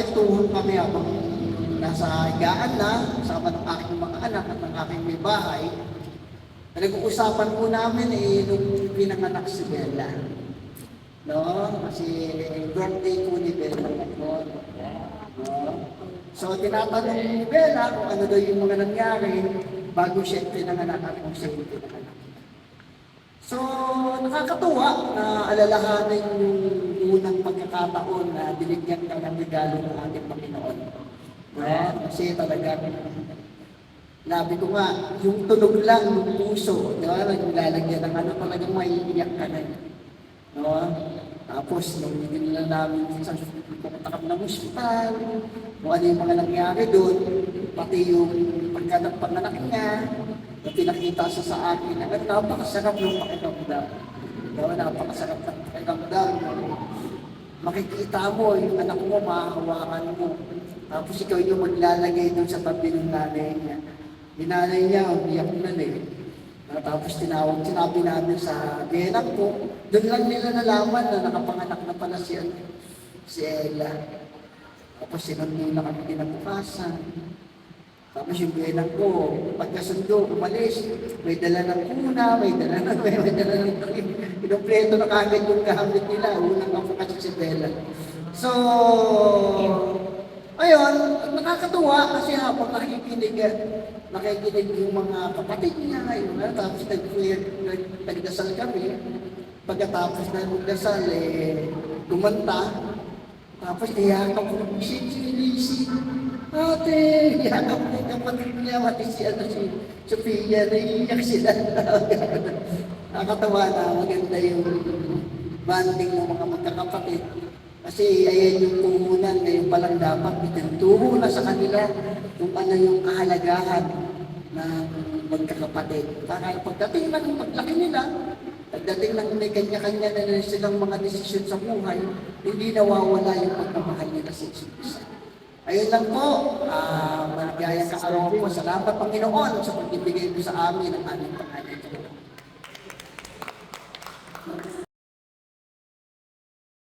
nagkwentuhan kami habang nasa higaan na, kasama ng aking mga anak at ng aking may bahay. Nag-uusapan po namin nung pinanganak si Bella. No? Kasi birthday po ni Bella ngayon. No? So, tinatanong ni Bella kung ano daw yung mga nangyari bago siya pinanganak at kung siya yung pinanganak. So, nakakatuwa na alalahanin yung unang pagkakataon na binigyan ka ng regalo ng ating Panginoon. No? Kasi talaga, labi ko nga, yung tunog lang ng puso, di ba? Naglalagyan ng ano, talagang maiiyak ka na. No? Tapos, nung nila namin sa pumunta kami ng hospital, kung ano yung mga nangyari doon, pati yung pagkanak niya, na pinakita siya sa akin, na napakasarap yung pakiramdam. Diba? Napakasarap ng pakiramdam. Makikita mo, yung anak mo, mahahawakan mo. Tapos ikaw yung maglalagay doon sa tabi ng nanay niya. Yung nanay niya, umiyak na eh. Tapos sinabi namin sa genak ko, doon lang nila nalaman na nakapanganak na pala si Ella. Tapos sinundo na kami kinabukasan. Tapos yung genak ko, pagkasundo, umalis, may dala ng kuna, may dala ng kinumpleto na kagad yung gamit nila. Unang ako kasi si Bella. So, ayun, nakakatuwa kasi habang nakikinig yung mga kapatid niya, tapos nagdasal kami. Pagkatapos na magdasal, kumanta. Tapos niyakap ko si Lizzie. Ate, niyakap ko yung kapatid niya, pati si Sophia, naiiyak sila. Nakakatawa na maganda yung banding ng mga magkakapatid. Kasi ayan yung puhunan, ngayon palang dapat ituturo na sa kanila kung ano yung kahalagahan ng magkakapatid. Para pagdating ng paglaki nila, pagdating ng may kanya-kanya na silang mga desisyon sa buhay, hindi nawawala yung pagmamahal nila sa isa't isa. Ayun lang po, maligayang kaarawan po. Salamat Panginoon sa pagbibigay mo sa amin ng aming pangalan.